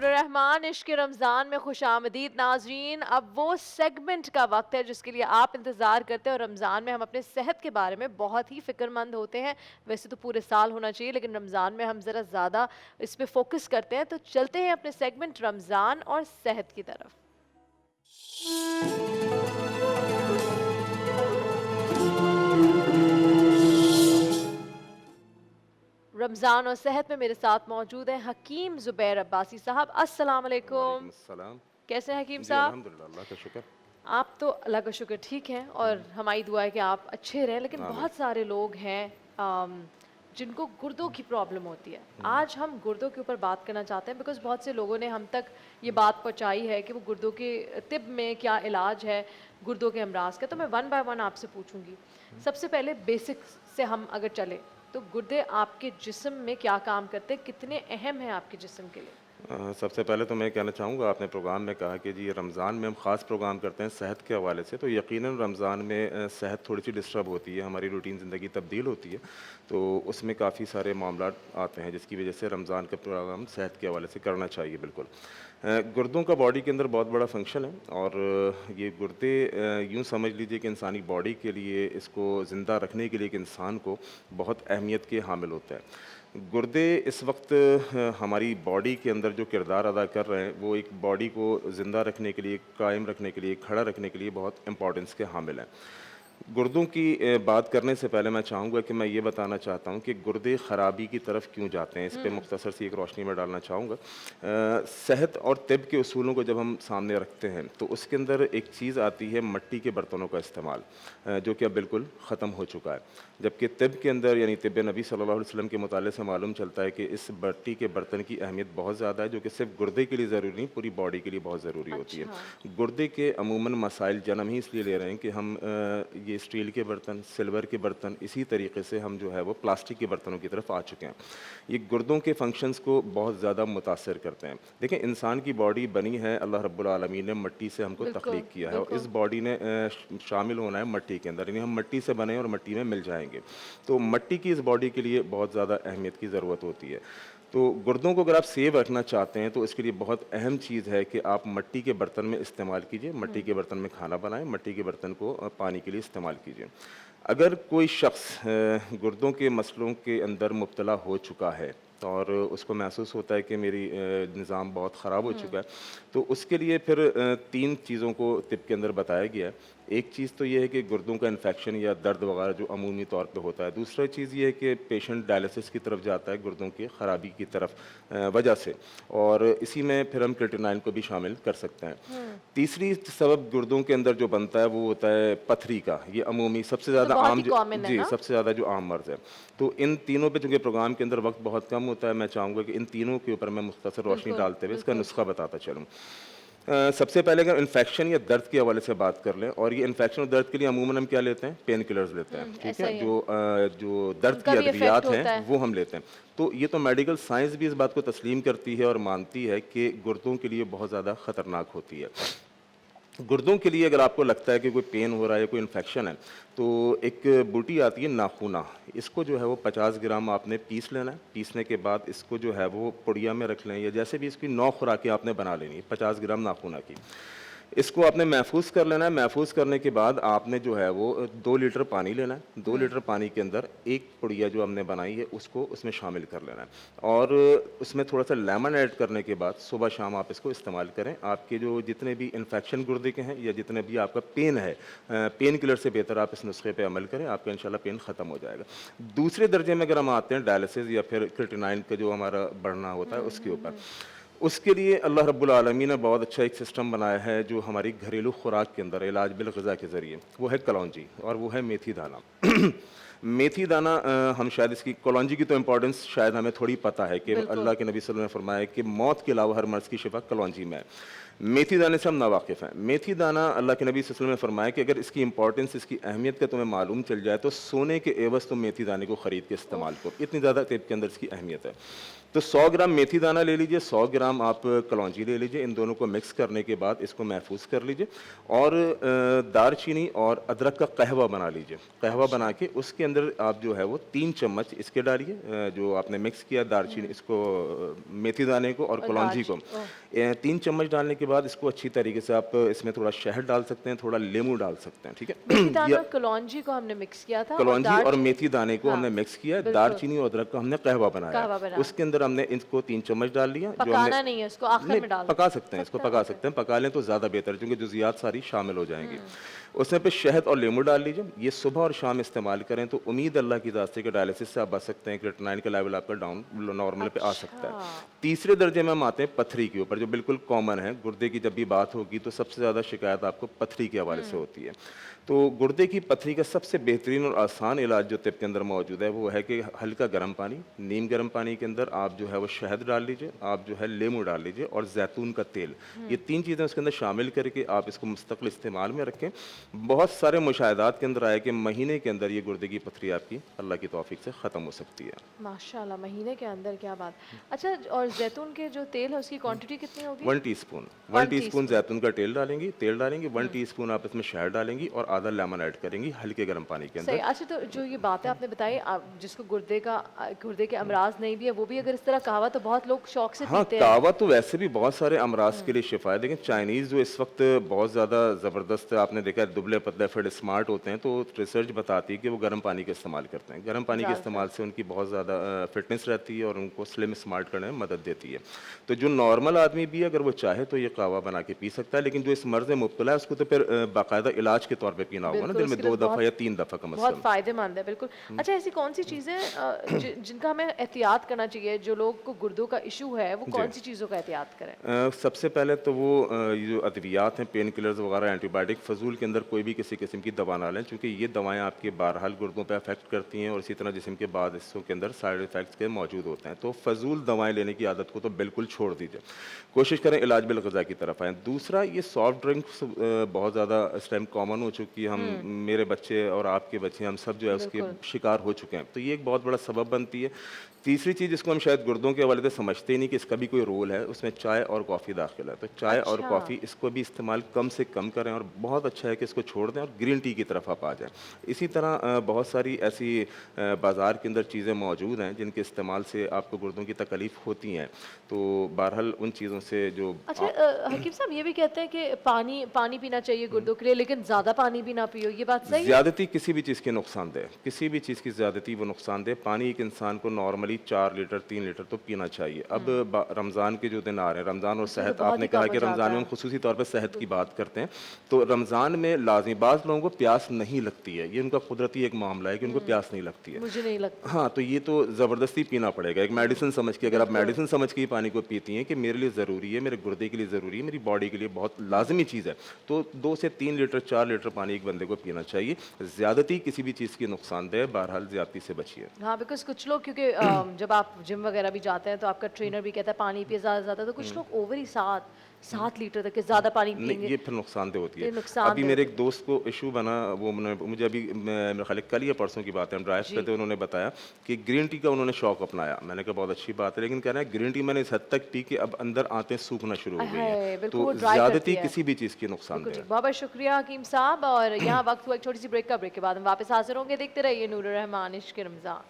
रहमान इश्क रमज़ान में खुश आमदीद नाजरीन। अब वो सेगमेंट का वक्त है जिसके लिए आप इंतज़ार करते हैं, और रमज़ान में हम अपने सेहत के बारे में बहुत ही फ़िक्रमंद होते हैं। वैसे तो पूरे साल होना चाहिए, लेकिन रमज़ान में हम ज़रा ज़्यादा इस पे फोकस करते हैं। तो चलते हैं अपने सेगमेंट रमज़ान और सेहत की तरफ। रमज़ान और सेहत में मेरे साथ मौजूद हैं हकीम ज़ुबैर अब्बासी साहब। अस्सलाम वालेकुम वालेकुम। अस्सलाम। कैसे हैं हकीम जी साहब? अल्हम्दुलिल्लाह, अल्लाह का शुक्र। आप तो अल्लाह का शुक्र ठीक हैं, और हमारी दुआ है कि आप अच्छे रहें। लेकिन आमीन। बहुत सारे लोग हैं जिनको गुर्दों की प्रॉब्लम होती है। आज हम गुर्दों के ऊपर बात करना चाहते हैं, बिकॉज़ बहुत से लोगों ने हम तक ये बात पहुंचाई है कि वो गुर्दों के तिब में क्या इलाज है गुर्दों के अमराज का। तो मैं वन बाय वन आपसे पूछूंगी। सबसे पहले बेसिक से हम अगर चले, तो गुर्दे आपके जिस्म में क्या काम करते हैं, कितने अहम हैं आपके जिस्म के लिए? सबसे पहले तो मैं कहना चाहूँगा, आपने प्रोग्राम में कहा कि जी रमज़ान में हम ख़ास प्रोग्राम करते हैं सेहत के हवाले से, तो यकीनन रमज़ान में सेहत थोड़ी सी डिस्टर्ब होती है, हमारी रूटीन ज़िंदगी तब्दील होती है, तो उसमें काफ़ी सारे मामलात आते हैं, जिसकी वजह से रमज़ान का प्रोग्राम सेहत के हवाले से करना चाहिए बिल्कुल। गुर्दों का बॉडी के अंदर बहुत बड़ा फंक्शन है, और ये गुर्दे यूँ समझ लीजिए कि इंसानी बॉडी के लिए, इसको ज़िंदा रखने के लिए एक इंसान को बहुत अहमियत के हामिल होता है। गुर्दे इस वक्त हमारी बॉडी के अंदर जो किरदार अदा कर रहे हैं, वो एक बॉडी को ज़िंदा रखने के लिए, कायम रखने के लिए, खड़ा रखने के लिए बहुत इम्पोर्टेंस के हामिल हैं। गुर्दों की बात करने से पहले मैं चाहूँगा कि मैं ये बताना चाहता हूँ कि गुर्दे ख़राबी की तरफ क्यों जाते हैं, इस पे मुख्तसर सी एक रोशनी में डालना चाहूँगा। सेहत और तिब के उसूलों को जब हम सामने रखते हैं, तो उसके अंदर एक चीज़ आती है मट्टी के बर्तनों का इस्तेमाल, जो कि अब बिल्कुल ख़त्म हो चुका है। जबकि तिब के अंदर, यानी तिब नबी सल्लल्लाहु अलैहि वसल्लम के मुताले से मालूम चलता है कि इस मट्टी के बर्तन की अहमियत बहुत ज़्यादा है, जो कि सिर्फ गुर्दे के लिए ज़रूरी नहीं, पूरी बॉडी के लिए बहुत ज़रूरी होती है। अच्छा। गुर्दे के अमूमन मसाइल जन्म ही इसलिए ले रहे हैं कि हम ये स्टील के बर्तन, सिल्वर के बर्तन, इसी तरीके से हम जो है वो प्लास्टिक के बर्तनों की तरफ आ चुके हैं। ये गुर्दों के फंक्शंस को बहुत ज़्यादा मुतासर करते हैं। देखें, इंसान की बॉडी बनी है, अल्लाह रब्बुल आलमीन ने मट्टी से हमको बिल्कुल, तख्लीक किया है, और इस बिल्कुल। बॉडी ने शामिल होना है मट्टी के अंदर, यानी हम मट्टी से बने और मट्टी में मिल जाएंगे। तो मट्टी की इस बॉडी के लिए बहुत ज़्यादा अहमियत की ज़रूरत होती है। तो गुर्दों को अगर आप सेव रखना चाहते हैं, तो इसके लिए बहुत अहम चीज़ है कि आप मट्टी के बर्तन में इस्तेमाल कीजिए, मट्टी के बर्तन में खाना बनाएं, मट्टी के बर्तन को पानी के लिए इस्तेमाल कीजिए। अगर कोई शख्स गुर्दों के मसलों के अंदर मुब्तला हो चुका है, और उसको महसूस होता है कि मेरी निज़ाम बहुत ख़राब हो चुका है, तो उसके लिए फिर 3 चीज़ों को तिब के अंदर बताया गया है। एक चीज़ तो ये है कि गुर्दों का इन्फेक्शन या दर्द वगैरह जो अमूमी तौर पे होता है। दूसरा चीज़ ये है कि पेशेंट डायलिसिस की तरफ जाता है गुर्दों की ख़राबी की तरफ वजह से, और इसी में फिर हम क्रिएटिनिन को भी शामिल कर सकते हैं। तीसरी सबब गुर्दों के अंदर जो बनता है वो होता है पथरी का। ये अमूमी सबसे ये तो ज़्यादा बहुत आम ही जो कॉमन है जी, ना? सबसे ज़्यादा जो आम मर्ज़ है। तो इन तीनों पे चूँकि प्रोग्राम के अंदर वक्त बहुत कम होता है, मैं चाहूँगा कि इन तीनों के ऊपर मैं मुख्तसर रोशनी बिल्कुल, डालते हुए इसका बिल्कुल। नुस्खा बताता चलूँ। सबसे पहले अगर इन्फेक्शन या दर्द के हवाले से बात कर लें, और ये इन्फेक्शन और दर्द के लिए अमूमन हम क्या लेते हैं, पेन किलर्स लेते हैं, ठीक ऐसा है, ही है। जो दर्द उनका की भी इफ़ेक्ट अद्वियात हैं होता है। वो हम लेते हैं। तो ये तो मेडिकल साइंस भी इस बात को तस्लीम करती है और मानती है कि गुर्दों के लिए बहुत ज़्यादा ख़तरनाक होती है। गुर्दों के लिए अगर आपको लगता है कि कोई पेन हो रहा है, कोई इन्फेक्शन है, तो एक बूटी आती है नाखूना, इसको जो है वो 50 ग्राम आपने पीस लेना है। पीसने के बाद इसको जो है वो पुड़िया में रख लें, या जैसे भी इसकी 9 खुराकें आपने बना लेनी है 50 ग्राम नाखूना की। इसको आपने महफूज़ कर लेना है। महफूज़ करने के बाद आपने जो है वो 2 लीटर पानी लेना है। 2 लीटर पानी के अंदर एक पुड़िया जो हमने बनाई है उसको उसमें शामिल कर लेना है, और उसमें थोड़ा सा लेमन ऐड करने के बाद सुबह शाम आप इसको इस्तेमाल करें। आपके जो जितने भी इन्फेक्शन गुर्दे के हैं, या जितने भी आपका पेन है, पेन किलर से बेहतर आप इस नुस्खे पे अमल करें, आपका इंशाल्लाह पेन ख़त्म हो जाएगा। दूसरे दर्जे में अगर हम आते हैं डायलिसिस या फिर क्रिएटिनिन का जो हमारा बढ़ना होता है उसके ऊपर, उसके लिए अल्लाह रब्बुल आलमीन ने बहुत अच्छा एक सिस्टम बनाया है जो हमारी घरेलू खुराक के अंदर इलाज बिल ग़िज़ा के ज़रिए, वो है कलौंजी, और वो है मेथी दाना। मेथी दाना, हम शायद इसकी कलौंजी की तो इम्पोर्टेंस शायद हमें थोड़ी पता है कि बिल्कुल। अल्लाह के नबी सल्लल्लाहु अलैहि वसल्लम ने फरमाया कि मौत के अलावा हर मर्ज़ की शिफा कलौंजी में है। मेथी दाने से हम नावाकिफ़ हैं। मेथी दाना, अल्लाह के नबी सल्लल्लाहु अलैहि वसल्लम ने फरमाया कि अगर इसकी इंपॉर्टेंस, इसकी अहमियत का तुम्हें मालूम चल जाए, तो सोने के एवज़ तुम मेथी दाने को ख़रीद के इस्तेमाल करो, इतनी ज़्यादा तेब के अंदर इसकी अहमियत है। तो 100 ग्राम मेथी दाना ले लीजिए, 100 ग्राम आप कलौंजी ले लीजिए, इन दोनों को मिक्स करने के बाद इसको महफूज कर लीजिए, और اور دار چینی اور ادرک کا قہوہ بنا لیجئے. قہوہ بنا کے اس کے اندر آپ جو ہے وہ 3 چمچ اس کے ڈالیے, جو آپ نے مکس کیا دار چینی اس کو, میتھی دانے کو اور کلونجی کو. 3 چمچ ڈالنے کے بعد اس کو اچھی طریقے سے آپ اس میں تھوڑا شہد ڈال سکتے ہیں, تھوڑا لیمو ڈال سکتے ہیں, ٹھیک ہے. میتھی دانے اور کلونجی کو ہم نے مکس کیا تھا, کلونجی اور میتھی دانے کو ہم نے مکس کیا, دار چینی اور ادرک کا ہم نے قہوہ بنایا, اس کے اندر ہم نے ان کو 3 چمچ ڈال لیا. پکانا نہیں ہے اس کو, آخر میں ڈال پکا سکتے ہیں, اس کو پکا سکتے ہیں, پکا لیں تو زیادہ بہتر ہے کیونکہ جزیات ساری شامل ہو جائیں گی. اس میں پہ شہد اور لیمو ڈال لیجیے. یہ صبح اور شام استعمال کریں تو امید اللہ کی ذات سے کہ ڈائلسس سے آپ بچ سکتے ہیں, کریٹینائن کا لیول آپ کا ڈاؤن نارمل پہ آ سکتا ہے. تیسرے درجے میں ہم آتے ہیں پتھری کے اوپر, جو بالکل کامن ہے. گردے کی جب بھی بات ہوگی تو سب سے زیادہ شکایت آپ کو پتھری کے حوالے سے ہوتی ہے. تو گردے کی پتھری کا سب سے بہترین اور آسان علاج جو طب کے اندر موجود ہے وہ ہے کہ ہلکا گرم پانی, نیم گرم پانی کے اندر آپ جو ہے وہ شہد ڈال لیجئے, آپ جو ہے لیمو ڈال لیجئے اور زیتون کا تیل, یہ 3 چیزیں اس کے اندر شامل کر کے آپ اس کو مستقل استعمال میں رکھیں. بہت سارے مشاہدات کے اندر آئے کہ مہینے کے اندر یہ گردے کی پتھری آپ کی اللہ کی توفیق سے ختم ہو سکتی ہے. ماشاءاللہ, مہینے کے اندر, کیا بات. اچھا, اور زیتون کے جو تیل ہے اس کی کوانٹٹی کتنی ہوگی؟ 1 ٹی اسپون زیتون کا تیل ڈالیں گی, 1 ٹی اسپون آپ اس میں شہد ڈالیں گی اور آدھا لیمن ایڈ کریں گی ہلکے گرم پانی کے اندر. صحیح. اچھا, تو جو یہ بات ہے آپ نے بتائی, جس کو گردے کے امراض نہیں بھی ہے وہ بھی اگر اس طرح کہوا تو بہت لوگ شوق سے پیتے ہیں. کہوا تو ویسے بھی بہت سارے امراض کے لیے شفا ہے. دیکھیں چائنیز جو اس وقت بہت زیادہ زبردست, آپ نے دیکھا دبلے پتلے پھر اسمارٹ ہوتے ہیں, تو ریسرچ بتاتی ہے کہ وہ گرم پانی کا استعمال کرتے ہیں. گرم پانی کے استعمال سے ان کی بہت زیادہ فٹنس رہتی ہے اور ان کو سلم اسمارٹ کرنے میں مدد دیتی ہے. تو جو نارمل آدمی بھی اگر وہ چاہے تو یہ قہوہ بنا کے پی سکتا ہے, لیکن جو اس مرض میں مبتلا ہے اس کو تو پھر باقاعدہ علاج کے طور پہ پینا ہوگا نا, دن میں 2 دفعہ یا 3 دفعہ کم از کم. بہت فائدے مند ہے, بالکل. اچھا, ایسی کون سی چیزیں جن کا ہمیں احتیاط کرنا چاہیے, جو لوگ کو گردوں کا ایشو ہے وہ کون سی چیزوں کا احتیاط کریں؟ سب سے پہلے تو وہ جو ادویات ہیں, پین کلرز وغیرہ, اینٹی بائیوٹک, فضول کے اندر کوئی بھی کسی قسم کی دوا نہ لیں, چونکہ یہ دوائیں آپ کے بہرحال گردوں پہ افیکٹ کرتی ہیں اور اسی طرح جسم کے بعض حصوں کے اندر سائڈ افیکٹس کے موجود ہوتے ہیں. تو فضول دوائیں لینے کی عادت کو تو بالکل چھوڑ دیجیے, کوشش کریں علاج بالغذا کی طرف آئیں. دوسرا, یہ سافٹ ڈرنکس بہت زیادہ اس ٹائم کامن ہو چکی ہے, میرے بچے اور آپ کے بچے, ہم سب جو ہے اس کے شکار ہو چکے ہیں, تو یہ ایک بہت بڑا سبب بنتی ہے. تیسری چیز جس کو ہم شاید گردوں کے حوالے سے سمجھتے ہی نہیں کہ اس کا بھی کوئی رول ہے, اس میں چائے اور کافی داخل ہے. تو چائے اور کافی اس کو بھی استعمال کم سے کم کریں, اور بہت اچھا ہے کہ اس کو چھوڑ دیں اور گرین ٹی کی طرف آپ آ جائیں. اسی طرح بہت ساری ایسی بازار کے اندر چیزیں موجود ہیں جن کے استعمال سے آپ کو گردوں کی تکلیف ہوتی ہیں, تو بہرحال ان چیزوں سے جو. اچھا حکیم صاحب, یہ بھی کہتے ہیں کہ پانی پینا چاہیے گردوں کے لیے, لیکن زیادہ پانی بھی نہ پیو, یہ بات صحیح ہے؟ زیادتی کسی بھی چیز کے نقصان دہ, کسی بھی چیز کی زیادتی وہ نقصان دہ. پانی ایک انسان کو نارملی 4 لیٹر 3 لیٹر تو پینا چاہیے. اب رمضان کے جو دن آ رہے ہیں, رمضان اور صحت, آپ نے کہا کہ رمضان میں ہم خصوصی طور پہ صحت کی بات کرتے ہیں, تو رمضان میں لازمی بعض لوگوں کو پیاس نہیں لگتی ہے, یہ ان کا قدرتی ایک معاملہ ہے کہ ان کو پیاس نہیں لگتی ہے. مجھے نہیں لگتا. ہاں, تو یہ تو زبردستی پینا پڑے گا, ایک میڈیسن سمجھ کے. اگر آپ میڈیسن سمجھ کے پانی کو پیتی ہیں کہ میرے لیے ضروری ہے, میرے گردے کے لیے ضروری ہے, میری باڈی کے لیے بہت لازمی چیز ہے, تو 2 سے 3 لیٹر 4 لیٹر پانی ایک بندے کو پینا چاہیے. زیادتی کسی بھی چیز کی نقصان دہ, بہرحال زیادتی سے بچیے. ہاں, بیکاز کچھ لوگ, کیونکہ جب آپ جم وغیرہ بھی جاتے ہیں تو آپ کا ٹرینر بھی کہتا ہے پانی پیے زیادہ سے زیادہ, تو کچھ لوگ اوور ہی 7 لیٹر تک زیادہ پانی پئیں گے, یہ پھر نقصان دہ ہوتی ہے. ابھی میرے ایک دوست کو ایشو بنا, وہ مجھے ابھی میرے خیال کل یا پرسوں کی بات ہے, ہم ڈرائیو پہ تھے, انہوں نے بتایا کہ گرین ٹی کا انہوں نے شوق اپنایا. میں نے کہا بہت اچھی بات ہے, لیکن کہہ رہے ہیں گرین ٹی میں نے اس حد تک پی کہ اب اندر آنتیں سوکھنا شروع ہو گئی ہیں, تو زیادتی کسی بھی چیز کی نقصان دہ ہے. بہت بہت شکریہ حکیم صاحب. اور یہاں وقت ہوا ایک چھوٹی سی بریک کا, بریک کے بعد ہم واپس حاضر ہوں گے. دیکھتے رہیے نور الرحمان عشق رمضان.